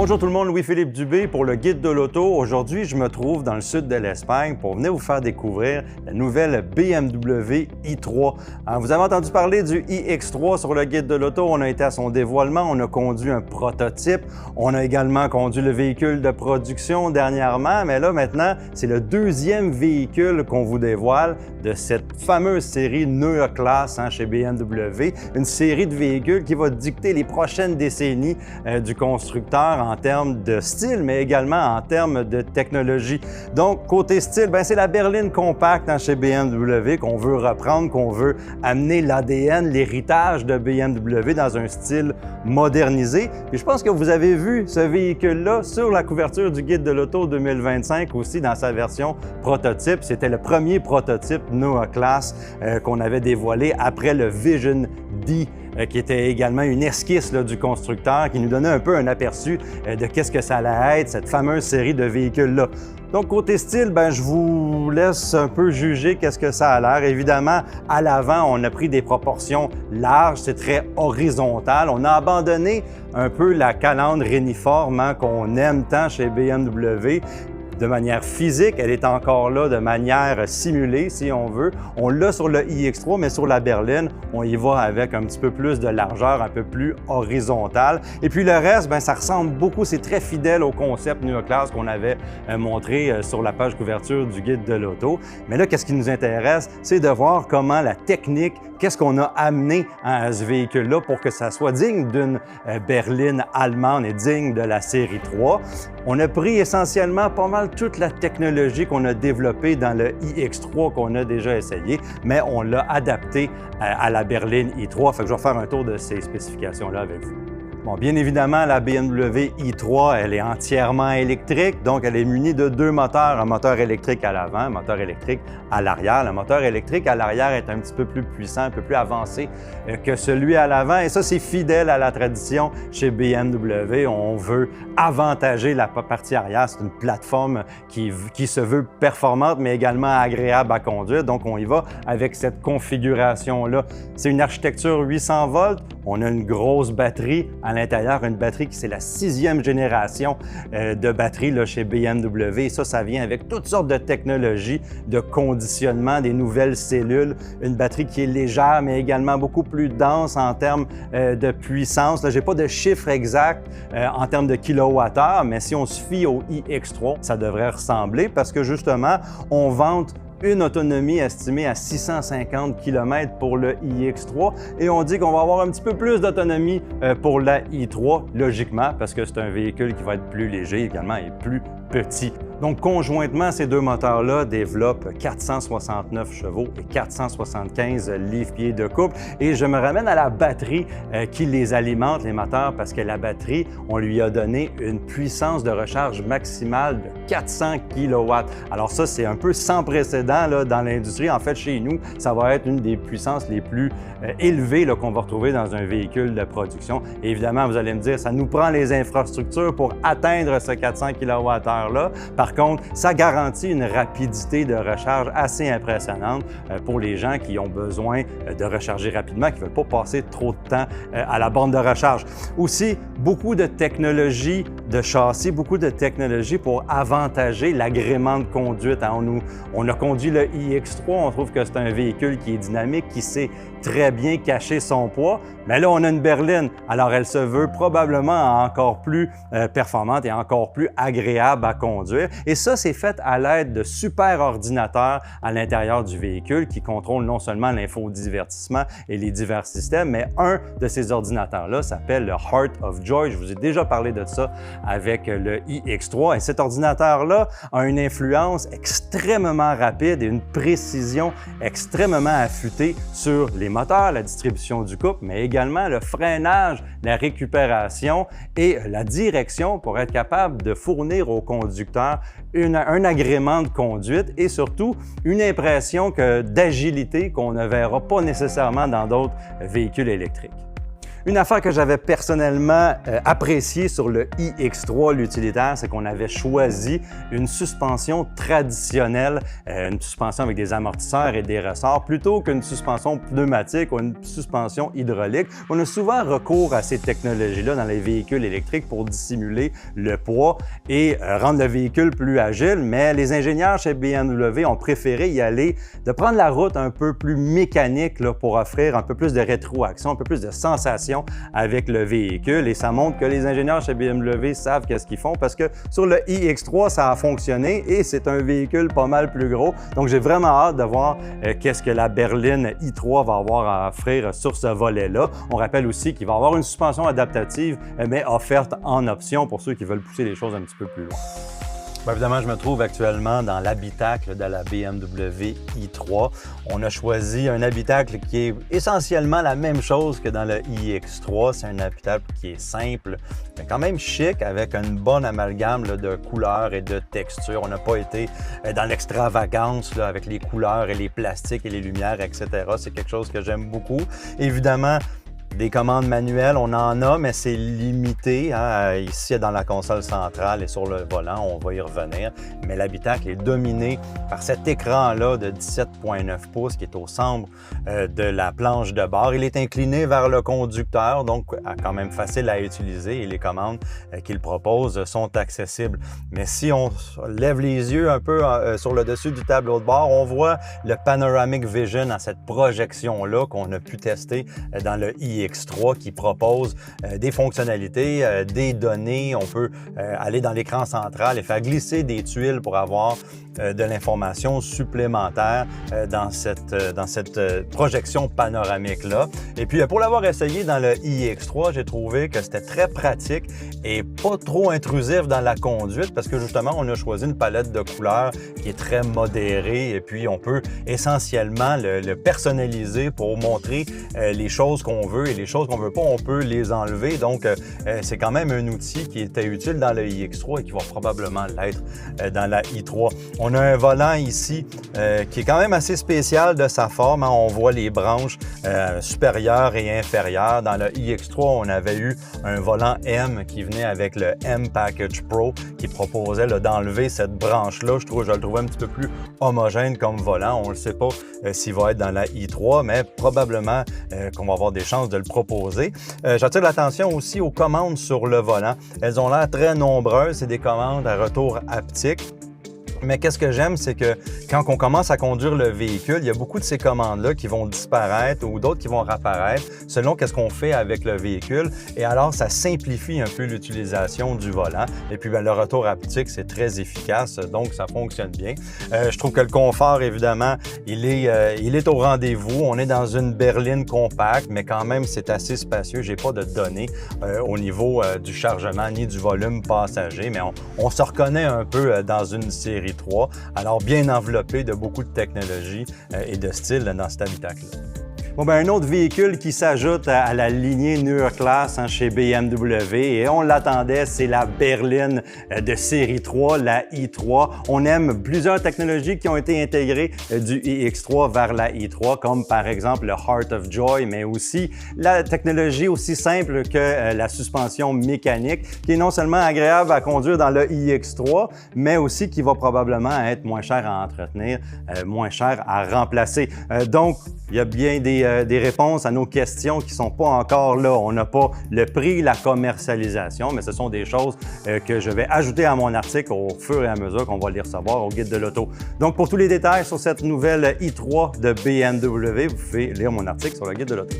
Bonjour tout le monde, Louis-Philippe Dubé pour le Guide de l'auto. Aujourd'hui, je me trouve dans le sud de l'Espagne pour venir vous faire découvrir la nouvelle BMW i3. Vous avez entendu parler du iX3 sur le Guide de l'auto. On a été à son dévoilement, on a conduit un prototype. On a également conduit le véhicule de production dernièrement, mais là maintenant, c'est le deuxième véhicule qu'on vous dévoile de cette fameuse série Neue-Klasse chez BMW. Une série de véhicules qui va dicter les prochaines décennies du constructeur en termes de style, mais également en termes de technologie. Donc, côté style, c'est la berline compacte chez BMW qu'on veut reprendre, qu'on veut amener l'ADN, l'héritage de BMW dans un style modernisé. Puis je pense que vous avez vu ce véhicule-là sur la couverture du Guide de l'auto 2025 aussi dans sa version prototype. C'était le premier prototype Neue-Klasse qu'on avait dévoilé après le Vision D, qui était également une esquisse du constructeur, qui nous donnait un peu un aperçu de qu'est-ce que ça allait être, cette fameuse série de véhicules-là. Donc, côté style, je vous laisse un peu juger qu'est-ce que ça a l'air. Évidemment, à l'avant, on a pris des proportions larges, c'est très horizontal. On a abandonné un peu la calandre réniforme qu'on aime tant chez BMW. De manière physique, elle est encore là de manière simulée, si on veut. On l'a sur le iX3, mais sur la berline, on y va avec un petit peu plus de largeur, un peu plus horizontale. Et puis le reste, ça ressemble beaucoup, c'est très fidèle au concept Neue-Klasse qu'on avait montré sur la page couverture du Guide de l'auto. Mais là, qu'est-ce qui nous intéresse? C'est de voir comment la technique, qu'est-ce qu'on a amené à ce véhicule-là pour que ça soit digne d'une berline allemande et digne de la série 3. On a pris essentiellement pas mal toute la technologie qu'on a développée dans le iX3 qu'on a déjà essayé, mais on l'a adapté à la berline i3. Fait que je vais faire un tour de ces spécifications-là avec vous. Bon, bien évidemment, la BMW i3, elle est entièrement électrique, donc elle est munie de deux moteurs, un moteur électrique à l'avant, un moteur électrique à l'arrière. Le moteur électrique à l'arrière est un petit peu plus puissant, un peu plus avancé que celui à l'avant, et ça, c'est fidèle à la tradition chez BMW. On veut avantager la partie arrière. C'est une plateforme qui se veut performante, mais également agréable à conduire, donc on y va avec cette configuration-là. C'est une architecture 800 volts, on a une grosse batterie à l'intérieur, une batterie qui c'est la 6e génération de batterie chez BMW. Et ça vient avec toutes sortes de technologies de conditionnement, des nouvelles cellules, une batterie qui est légère, mais également beaucoup plus dense en termes de puissance. Je n'ai pas de chiffre exact en termes de kilowattheure, mais si on se fie au iX3, ça devrait ressembler parce que justement, on vante une autonomie estimée à 650 km pour le iX3 et on dit qu'on va avoir un petit peu plus d'autonomie pour la i3, logiquement, parce que c'est un véhicule qui va être plus léger également et plus petit. Donc, conjointement, ces deux moteurs-là développent 469 chevaux et 475 livres-pieds de couple. Et je me ramène à la batterie qui les alimente, les moteurs, parce que la batterie, on lui a donné une puissance de recharge maximale de 400 kW. Alors ça, c'est un peu sans précédent dans l'industrie. En fait, chez nous, ça va être une des puissances les plus élevées qu'on va retrouver dans un véhicule de production. Et évidemment, vous allez me dire, ça nous prend les infrastructures pour atteindre ce 400 kWh-là. Par contre, ça garantit une rapidité de recharge assez impressionnante pour les gens qui ont besoin de recharger rapidement, qui ne veulent pas passer trop de temps à la borne de recharge. Aussi, beaucoup de technologies de châssis, beaucoup de technologies pour avantager l'agrément de conduite. On a conduit le iX3, on trouve que c'est un véhicule qui est dynamique, qui sait très bien cacher son poids, mais là, on a une berline. Alors, elle se veut probablement encore plus performante et encore plus agréable à conduire. Et ça, c'est fait à l'aide de super ordinateurs à l'intérieur du véhicule qui contrôlent non seulement l'infodivertissement et les divers systèmes, mais un de ces ordinateurs-là s'appelle le Heart of Joy. Je vous ai déjà parlé de ça avec le iX3. Et cet ordinateur-là a une influence extrêmement rapide et une précision extrêmement affûtée sur les moteurs, la distribution du couple, mais également le freinage, la récupération et la direction pour être capable de fournir au conducteur un agrément de conduite et surtout une impression d'agilité qu'on ne verra pas nécessairement dans d'autres véhicules électriques. Une affaire que j'avais personnellement appréciée sur le iX3, l'utilitaire, c'est qu'on avait choisi une suspension traditionnelle, une suspension avec des amortisseurs et des ressorts, plutôt qu'une suspension pneumatique ou une suspension hydraulique. On a souvent recours à ces technologies-là dans les véhicules électriques pour dissimuler le poids et rendre le véhicule plus agile, mais les ingénieurs chez BMW ont préféré y aller, de prendre la route un peu plus mécanique là, pour offrir un peu plus de rétroaction, un peu plus de sensation avec le véhicule, et ça montre que les ingénieurs chez BMW savent qu'est-ce qu'ils font, parce que sur le iX3, ça a fonctionné et c'est un véhicule pas mal plus gros. Donc j'ai vraiment hâte de voir qu'est-ce que la berline i3 va avoir à offrir sur ce volet-là. On rappelle aussi qu'il va avoir une suspension adaptative, mais offerte en option pour ceux qui veulent pousser les choses un petit peu plus loin. Bien évidemment, je me trouve actuellement dans l'habitacle de la BMW i3. On a choisi un habitacle qui est essentiellement la même chose que dans le iX3. C'est un habitacle qui est simple, mais quand même chic, avec une bonne amalgame là, de couleurs et de textures. On n'a pas été dans l'extravagance là, avec les couleurs et les plastiques et les lumières, etc. C'est quelque chose que j'aime beaucoup. Évidemment, des commandes manuelles, on en a, mais c'est limité. Hein? Ici, dans la console centrale et sur le volant, on va y revenir. Mais l'habitacle est dominé par cet écran-là de 17,9 pouces qui est au centre de la planche de bord. Il est incliné vers le conducteur, donc quand même facile à utiliser, et les commandes qu'il propose sont accessibles. Mais si on lève les yeux un peu sur le dessus du tableau de bord, on voit le Panoramic Vision à cette projection-là qu'on a pu tester dans le iX3 qui propose des fonctionnalités, des données. On peut aller dans l'écran central et faire glisser des tuiles pour avoir de l'information supplémentaire dans cette projection panoramique-là. Et puis, pour l'avoir essayé dans le iX3, j'ai trouvé que c'était très pratique et pas trop intrusif dans la conduite, parce que justement, on a choisi une palette de couleurs qui est très modérée, et puis on peut essentiellement le personnaliser pour montrer les choses qu'on veut, et les choses qu'on veut pas, on peut les enlever. Donc, c'est quand même un outil qui était utile dans le iX3 et qui va probablement l'être dans la i3. On a un volant ici qui est quand même assez spécial de sa forme. Hein. On voit les branches supérieures et inférieures. Dans le iX3, on avait eu un volant M qui venait avec le M Package Pro qui proposait d'enlever cette branche-là. Je le trouvais un petit peu plus homogène comme volant. On ne le sait pas s'il va être dans la i3, mais probablement qu'on va avoir des chances de le proposer. J'attire l'attention aussi aux commandes sur le volant. Elles ont l'air très nombreuses. C'est des commandes à retour haptique. Mais qu'est-ce que j'aime, c'est que quand on commence à conduire le véhicule, il y a beaucoup de ces commandes-là qui vont disparaître ou d'autres qui vont réapparaître selon qu'est-ce qu'on fait avec le véhicule. Et alors, ça simplifie un peu l'utilisation du volant. Et puis, le retour haptique, c'est très efficace, donc ça fonctionne bien. Je trouve que le confort, évidemment, il est au rendez-vous. On est dans une berline compacte, mais quand même, c'est assez spacieux. J'ai pas de données au niveau du chargement ni du volume passager, mais on se reconnaît un peu dans une série 3, alors bien enveloppé de beaucoup de technologie et de style dans cet habitacle-là. Bon, ben, un autre véhicule qui s'ajoute à la lignée Newer Class chez BMW, et on l'attendait, c'est la berline de série 3, la i3. On aime plusieurs technologies qui ont été intégrées du iX3 vers la i3, comme par exemple le Heart of Joy, mais aussi la technologie aussi simple que la suspension mécanique, qui est non seulement agréable à conduire dans le iX3, mais aussi qui va probablement être moins cher à entretenir, moins cher à remplacer. Donc, il y a bien des réponses à nos questions qui ne sont pas encore là. On n'a pas le prix, la commercialisation, mais ce sont des choses que je vais ajouter à mon article au fur et à mesure qu'on va les recevoir au Guide de l'auto. Donc, pour tous les détails sur cette nouvelle i3 de BMW, vous pouvez lire mon article sur le Guide de l'auto.